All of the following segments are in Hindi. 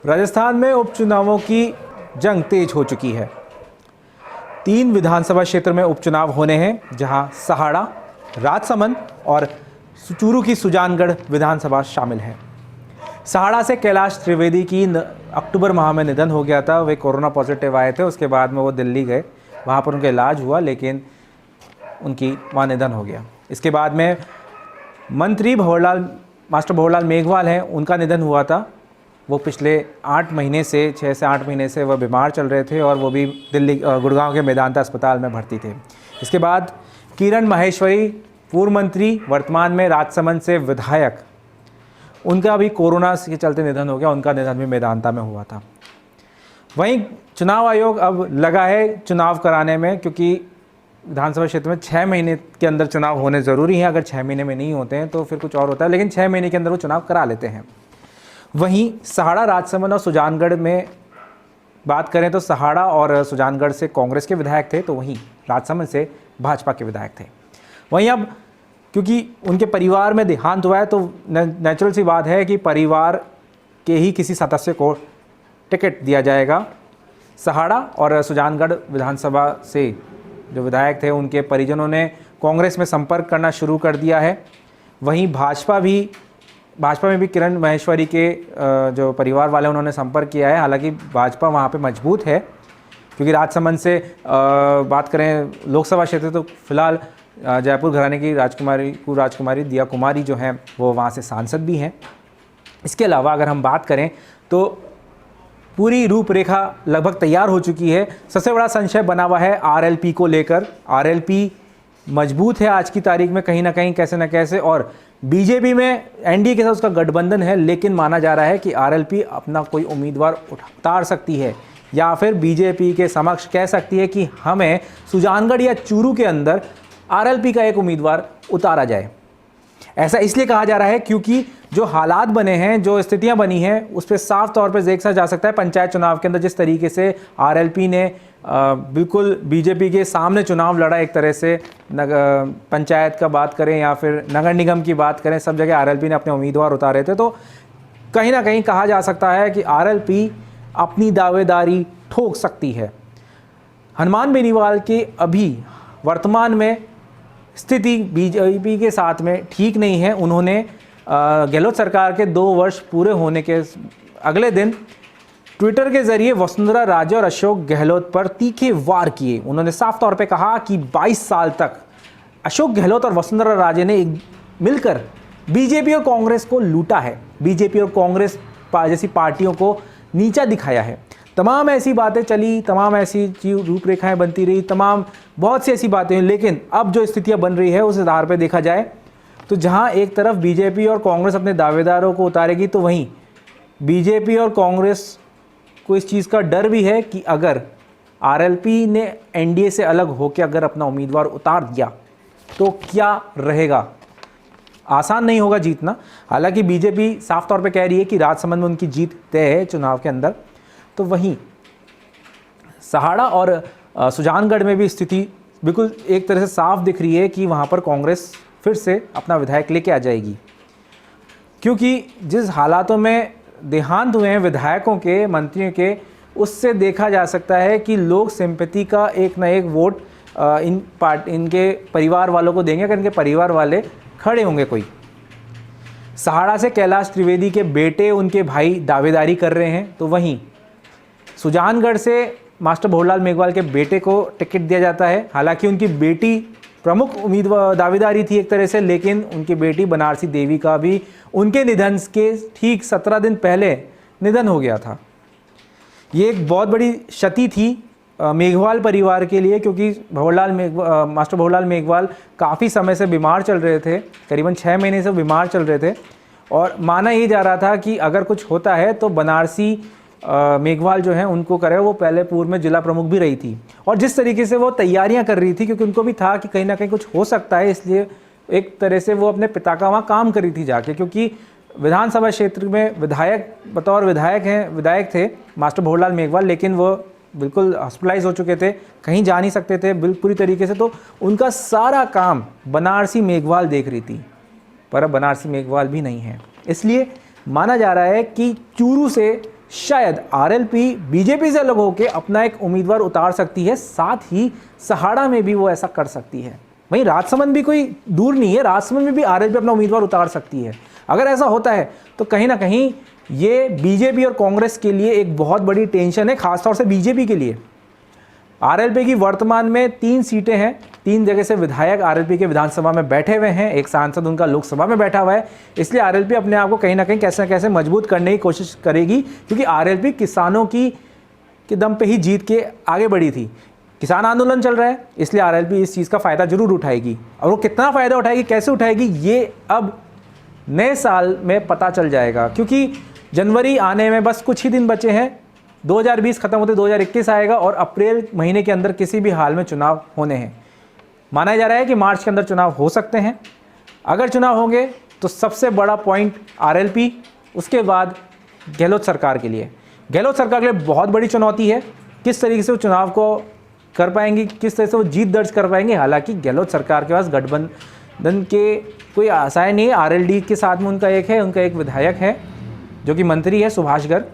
राजस्थान में उपचुनावों की जंग तेज हो चुकी है। 3 विधानसभा क्षेत्र में उपचुनाव होने हैं, जहां सहाड़ा, राजसमंद और चूरू की सुजानगढ़ विधानसभा शामिल है। सहाड़ा से कैलाश त्रिवेदी की अक्टूबर माह में निधन हो गया था। वे कोरोना पॉजिटिव आए थे, उसके बाद में वो दिल्ली गए, वहाँ पर उनका इलाज हुआ, लेकिन उनकी वहाँ निधन हो गया। इसके बाद में मंत्री मास्टर भंवरलाल मेघवाल हैं, उनका निधन हुआ था। वो पिछले 6 से 8 महीने से वह बीमार चल रहे थे और वो भी दिल्ली गुड़गांव के मेदांता अस्पताल में भर्ती थे। इसके बाद किरण माहेश्वरी, पूर्व मंत्री, वर्तमान में राजसमंद से विधायक, उनका भी कोरोना के चलते निधन हो गया। उनका निधन भी मेदांता में हुआ था। वहीं चुनाव आयोग अब लगा है चुनाव कराने में, क्योंकि विधानसभा क्षेत्र में 6 महीने के अंदर चुनाव होने ज़रूरी हैं। अगर 6 महीने में नहीं होते हैं तो फिर कुछ और होता है, लेकिन 6 महीने के अंदर वो चुनाव करा लेते हैं। वहीं सहाड़ा, राजसमंद और सुजानगढ़ में बात करें तो सहाड़ा और सुजानगढ़ से कांग्रेस के विधायक थे, तो वहीं राजसमंद से भाजपा के विधायक थे। वहीं अब क्योंकि उनके परिवार में देहांत हुआ है, तो नेचुरल सी बात है कि परिवार के ही किसी सदस्य को टिकट दिया जाएगा। सहाड़ा और सुजानगढ़ विधानसभा से जो विधायक थे, उनके परिजनों ने कांग्रेस में संपर्क करना शुरू कर दिया है। वहीं भाजपा में भी किरण माहेश्वरी के जो परिवार वाले, उन्होंने संपर्क किया है। हालांकि भाजपा वहाँ पे मजबूत है, क्योंकि राजसमंद से बात करें लोकसभा क्षेत्र, तो फिलहाल जयपुर घराने की राजकुमारी दिया कुमारी जो हैं, वो वहाँ से सांसद भी हैं। इसके अलावा अगर हम बात करें तो पूरी रूपरेखा लगभग तैयार हो चुकी है। सबसे बड़ा संशय बना हुआ है आरएलपी को लेकर। आरएलपी मजबूत है आज की तारीख में कहीं ना कहीं, कैसे न कैसे, और बीजेपी में एनडीए के साथ उसका गठबंधन है, लेकिन माना जा रहा है कि आरएलपी अपना कोई उम्मीदवार उतार सकती है, या फिर बीजेपी के समक्ष कह सकती है कि हमें सुजानगढ़ या चूरू के अंदर आरएलपी का एक उम्मीदवार उतारा जाए। ऐसा इसलिए कहा जा रहा है क्योंकि जो हालात बने हैं, जो स्थितियां बनी हैं, उस पर साफ तौर पर देखा जा सकता है पंचायत चुनाव के अंदर जिस तरीके से आरएलपी ने बिल्कुल बीजेपी के सामने चुनाव लड़ा। एक तरह से पंचायत का बात करें या फिर नगर निगम की बात करें, सब जगह आरएलपी ने अपने उम्मीदवार उतारे थे। तो कहीं ना कहीं कहा जा सकता है कि आरएलपी अपनी दावेदारी ठोक सकती है। हनुमान बेनीवाल की अभी वर्तमान में स्थिति बीजेपी के साथ में ठीक नहीं है। उन्होंने गहलोत सरकार के 2 वर्ष पूरे होने के अगले दिन ट्विटर के जरिए वसुंधरा राजे और अशोक गहलोत पर तीखे वार किए। उन्होंने साफ तौर पे कहा कि 22 साल तक अशोक गहलोत और वसुंधरा राजे ने मिलकर बीजेपी और कांग्रेस को लूटा है, बीजेपी और कांग्रेस जैसी पार्टियों को नीचा दिखाया है। तमाम ऐसी बातें चली, तमाम ऐसी रूपरेखाएं बनती रही, बहुत सी ऐसी बातें हुई, लेकिन अब जो स्थितियां बन रही है उस आधार पर देखा जाए तो जहां एक तरफ बीजेपी और कांग्रेस अपने दावेदारों को उतारेगी, तो वहीं बीजेपी और कांग्रेस को इस चीज़ का डर भी है कि अगर आरएलपी ने एनडीए से अलग होकर अगर अपना उम्मीदवार उतार दिया तो क्या रहेगा। आसान नहीं होगा जीतना। हालांकि बीजेपी साफ तौर पे कह रही है कि राजसमंद में उनकी जीत तय है चुनाव के अंदर, तो वहीं सहाड़ा और सुजानगढ़ में भी स्थिति बिल्कुल एक तरह से साफ दिख रही है कि वहाँ पर कांग्रेस फिर से अपना विधायक लेके आ जाएगी, क्योंकि जिस हालातों में देहांत हुए हैं विधायकों के, मंत्रियों के, उससे देखा जा सकता है कि लोग सिंपैथी का एक ना एक वोट इनके परिवार वालों को देंगे, अगर इनके परिवार वाले खड़े होंगे। कोई सहाड़ा से कैलाश त्रिवेदी के बेटे, उनके भाई दावेदारी कर रहे हैं, तो वहीं सुजानगढ़ से मास्टर भंवरलाल मेघवाल के बेटे को टिकट दिया जाता है। हालांकि उनकी बेटी प्रमुख उम्मीदवार दावेदारी थी एक तरह से, लेकिन उनकी बेटी बनारसी देवी का भी उनके निधन के ठीक 17 दिन पहले निधन हो गया था। ये एक बहुत बड़ी क्षति थी मेघवाल परिवार के लिए, क्योंकि मास्टर भंवरलाल मेघवाल काफ़ी समय से बीमार चल रहे थे, करीबन 6 महीने से बीमार चल रहे थे, और माना ये जा रहा था कि अगर कुछ होता है तो बनारसी मेघवाल जो हैं उनको करे। वो पहले पूर्व में जिला प्रमुख भी रही थी, और जिस तरीके से वो तैयारियां कर रही थी, क्योंकि उनको भी था कि कहीं ना कहीं कुछ हो सकता है, इसलिए एक तरह से वो अपने पिता का वहाँ काम कर रही थी जाके, क्योंकि विधानसभा क्षेत्र में बतौर विधायक थे मास्टर भंवरलाल मेघवाल, लेकिन वो बिल्कुल हॉस्पिटलाइज हो चुके थे, कहीं जा नहीं सकते थे पूरी तरीके से। तो उनका सारा काम बनारसी मेघवाल देख रही थी, पर अब बनारसी मेघवाल भी नहीं है। इसलिए माना जा रहा है कि चूरू से शायद आरएलपी बीजेपी से अलग होकर अपना एक उम्मीदवार उतार सकती है, साथ ही सहाड़ा में भी वो ऐसा कर सकती है। वहीं राजसमंद भी कोई दूर नहीं है, राजसमंद में भी आरएलपी अपना उम्मीदवार उतार सकती है। अगर ऐसा होता है तो कहीं ना कहीं ये बीजेपी और कांग्रेस के लिए एक बहुत बड़ी टेंशन है, खासतौर से बीजेपी के लिए। आरएलपी की वर्तमान में 3 सीटें हैं, 3 जगह से विधायक आरएलपी के विधानसभा में बैठे हुए हैं, एक सांसद उनका लोकसभा में बैठा हुआ है। इसलिए आरएलपी अपने आप को कहीं ना कहीं कैसे न कैसे मजबूत करने की कोशिश करेगी, क्योंकि आरएलपी किसानों की के दम पे ही जीत के आगे बढ़ी थी। किसान आंदोलन चल रहा है, इसलिए आरएलपी इस चीज़ का फ़ायदा जरूर उठाएगी, और वो कितना फ़ायदा उठाएगी, कैसे उठाएगी, ये अब नए साल में पता चल जाएगा। क्योंकि जनवरी आने में बस कुछ ही दिन बचे हैं, 2020 खत्म होते 2021 आएगा और अप्रैल महीने के अंदर किसी भी हाल में चुनाव होने हैं। माना जा रहा है कि मार्च के अंदर चुनाव हो सकते हैं। अगर चुनाव होंगे तो सबसे बड़ा पॉइंट आरएलपी, उसके बाद गहलोत सरकार के लिए। गहलोत सरकार के लिए बहुत बड़ी चुनौती है, किस तरीके से वो चुनाव को कर पाएंगी, किस तरह से वो जीत दर्ज कर पाएंगे। हालांकि गहलोत सरकार के पास गठबंधन के कोई आशाएं नहीं है। आरएलडी के साथ में उनका एक विधायक है जो कि मंत्री है, सुभाष गर्ग।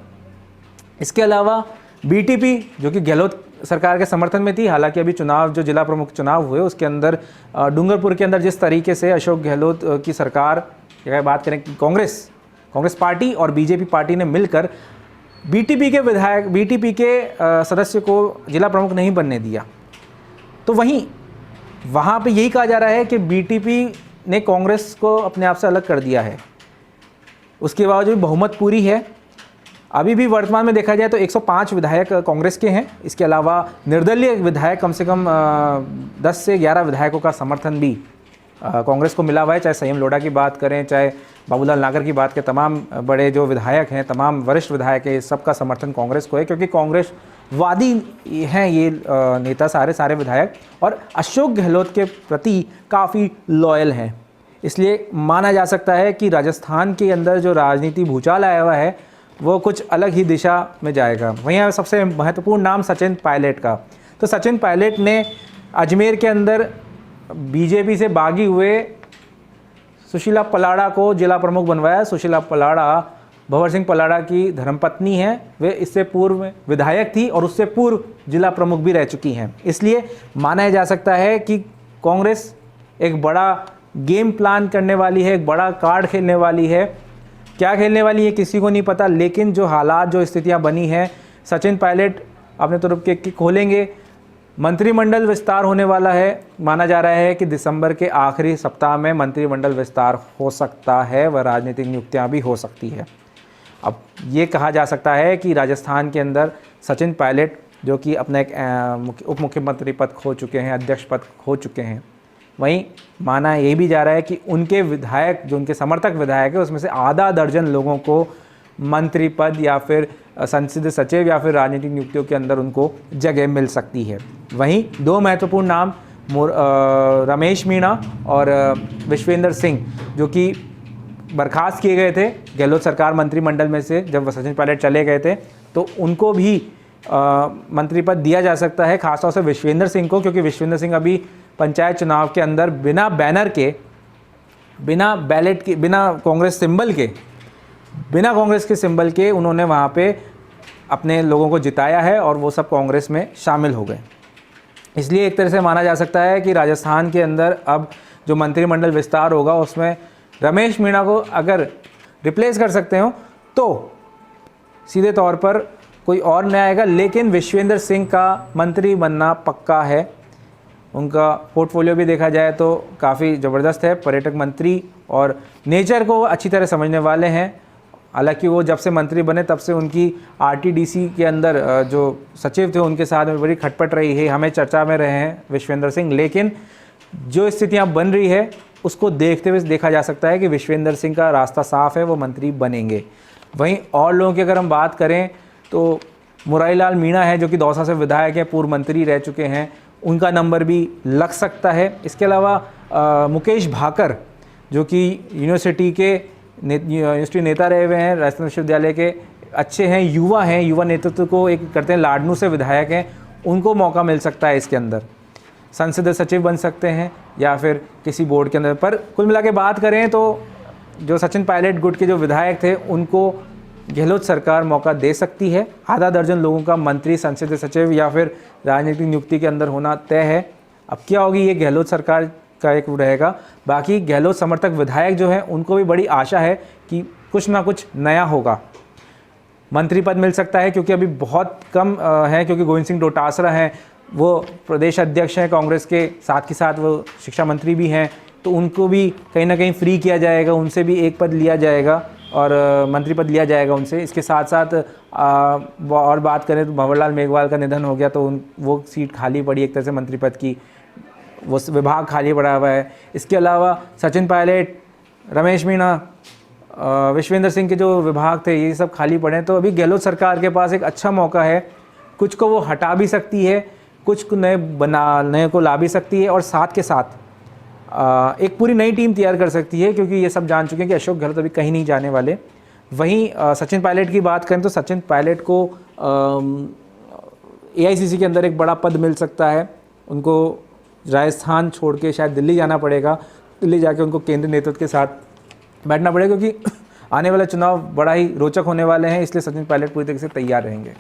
इसके अलावा बीटीपी जो कि गहलोत सरकार के समर्थन में थी। हालांकि अभी चुनाव, जो जिला प्रमुख चुनाव हुए उसके अंदर डूंगरपुर के अंदर जिस तरीके से अशोक गहलोत की सरकार, अगर बात करें कि कांग्रेस पार्टी और बीजेपी पार्टी ने मिलकर बीटीपी के सदस्य को जिला प्रमुख नहीं बनने दिया, तो वहाँ पे यही कहा जा रहा है कि बीटीपी ने कांग्रेस को अपने आप से अलग कर दिया है। उसके बावजूद बहुमत पूरी है। अभी भी वर्तमान में देखा जाए तो 105 विधायक कांग्रेस के हैं। इसके अलावा निर्दलीय विधायक कम से कम 10 से 11 विधायकों का समर्थन भी कांग्रेस को मिला हुआ है। चाहे संयम लोढ़ा की बात करें, चाहे बाबूलाल नागर की बात करें, तमाम बड़े जो विधायक हैं, तमाम वरिष्ठ विधायक हैं, सबका समर्थन कांग्रेस को है, क्योंकि कांग्रेस वादी हैं ये नेता सारे विधायक, और अशोक गहलोत के प्रति काफ़ी लॉयल हैं। इसलिए माना जा सकता है कि राजस्थान के अंदर जो राजनीति भूचाल आया हुआ है वो कुछ अलग ही दिशा में जाएगा। वहीं सबसे महत्वपूर्ण नाम सचिन पायलट का। तो सचिन पायलट ने अजमेर के अंदर बीजेपी से बागी हुए सुशीला पलाड़ा को जिला प्रमुख बनवाया। सुशीला पलाड़ा भंवर सिंह पलाड़ा की धर्मपत्नी है, वे इससे पूर्व विधायक थी और उससे पूर्व जिला प्रमुख भी रह चुकी हैं। इसलिए माना जा सकता है कि कांग्रेस एक बड़ा गेम प्लान करने वाली है, एक बड़ा कार्ड खेलने वाली है। क्या खेलने वाली है किसी को नहीं पता, लेकिन जो हालात, जो स्थितियां बनी हैं, सचिन पायलट अपने तरफ के खोलेंगे। मंत्रिमंडल विस्तार होने वाला है। माना जा रहा है कि दिसंबर के आखिरी सप्ताह में मंत्रिमंडल विस्तार हो सकता है व राजनीतिक नियुक्तियां भी हो सकती है। अब ये कहा जा सकता है कि राजस्थान के अंदर सचिन पायलट जो कि अपना एक उप मुख्यमंत्री पद खो चुके हैं, अध्यक्ष पद खो चुके हैं, वहीं माना ये भी जा रहा है कि उनके विधायक, जो उनके समर्थक विधायक है, उसमें से आधा दर्जन लोगों को मंत्री पद या फिर संसदीय सचिव या फिर राजनीतिक नियुक्तियों के अंदर उनको जगह मिल सकती है। वहीं 2 महत्वपूर्ण नाम रमेश मीणा और विश्वेंद्र सिंह जो कि बर्खास्त किए गए थे गहलोत सरकार मंत्रिमंडल में से जब सचिन पायलट चले गए थे, तो उनको भी मंत्री पद दिया जा सकता है, खासतौर से विश्वेंद्र सिंह को, क्योंकि विश्वेंद्र सिंह अभी पंचायत चुनाव के अंदर बिना बैनर के, बिना बैलेट के, बिना कांग्रेस के सिंबल के उन्होंने वहाँ पे अपने लोगों को जिताया है और वो सब कांग्रेस में शामिल हो गए। इसलिए एक तरह से माना जा सकता है कि राजस्थान के अंदर अब जो मंत्रिमंडल विस्तार होगा उसमें रमेश मीणा को अगर रिप्लेस कर सकते हो तो सीधे तौर पर कोई और नहीं आएगा, लेकिन विश्वेंद्र सिंह का मंत्री बनना पक्का है। उनका पोर्टफोलियो भी देखा जाए तो काफ़ी ज़बरदस्त है। पर्यटक मंत्री और नेचर को अच्छी तरह समझने वाले हैं। हालांकि वो जब से मंत्री बने तब से उनकी आरटीडीसी के अंदर जो सचिव थे उनके साथ में बड़ी खटपट रही है, हमें चर्चा में रहे हैं विश्वेंद्र सिंह। लेकिन जो स्थितियां बन रही है उसको देखते हुए देखा जा सकता है कि विश्वेंद्र सिंह का रास्ता साफ है, वो मंत्री बनेंगे। वहीं और लोगों की अगर हम बात करें तो मुरारीलाल मीणा है जो कि दौसा से विधायक हैं, पूर्व मंत्री रह चुके हैं, उनका नंबर भी लग सकता है। इसके अलावा मुकेश भाकर जो कि यूनिवर्सिटी नेता रहे हुए हैं, राजस्थान विश्वविद्यालय के अच्छे हैं, युवा नेतृत्व को एक करते हैं, लाडनू से विधायक हैं, उनको मौका मिल सकता है इसके अंदर, संसदीय सचिव बन सकते हैं या फिर किसी बोर्ड के अंदर। पर कुल मिला के बात करें तो जो सचिन पायलट गुट के जो विधायक थे उनको गहलोत सरकार मौका दे सकती है। आधा दर्जन लोगों का मंत्री, संसदीय सचिव या फिर राजनीतिक नियुक्ति के अंदर होना तय है। अब क्या होगी, ये गहलोत सरकार का एक रहेगा। बाकी गहलोत समर्थक विधायक जो हैं उनको भी बड़ी आशा है कि कुछ ना कुछ नया होगा। मंत्री पद मिल सकता है, क्योंकि अभी बहुत कम है, क्योंकि गोविंद सिंह डोटासरा हैं, वो प्रदेश अध्यक्ष हैं कांग्रेस के, साथ के साथ वो शिक्षा मंत्री भी हैं, तो उनको भी कहीं ना कहीं फ्री किया जाएगा, उनसे भी एक पद लिया जाएगा और मंत्री पद लिया जाएगा उनसे। इसके साथ साथ और बात करें तो भंवरलाल मेघवाल का निधन हो गया, तो वो सीट खाली पड़ी एक तरह से मंत्री पद की, वो विभाग खाली पड़ा हुआ है। इसके अलावा सचिन पायलट, रमेश मीणा, विश्वेंद्र सिंह के जो विभाग थे, ये सब खाली पड़े हैं। तो अभी गहलोत सरकार के पास एक अच्छा मौका है, कुछ को वो हटा भी सकती है, कुछ को नए को ला भी सकती है, और साथ के साथ एक पूरी नई टीम तैयार कर सकती है, क्योंकि ये सब जान चुके हैं कि अशोक गहलोत अभी कहीं नहीं जाने वाले। वहीं सचिन पायलट की बात करें तो सचिन पायलट को AICC के अंदर एक बड़ा पद मिल सकता है। उनको राजस्थान छोड़ के शायद दिल्ली जाना पड़ेगा, दिल्ली जाके उनको केंद्रीय नेतृत्व के साथ बैठना पड़ेगा, क्योंकि आने वाले चुनाव बड़ा ही रोचक होने वाले हैं, इसलिए सचिन पायलट पूरी तरीके से तैयार रहेंगे।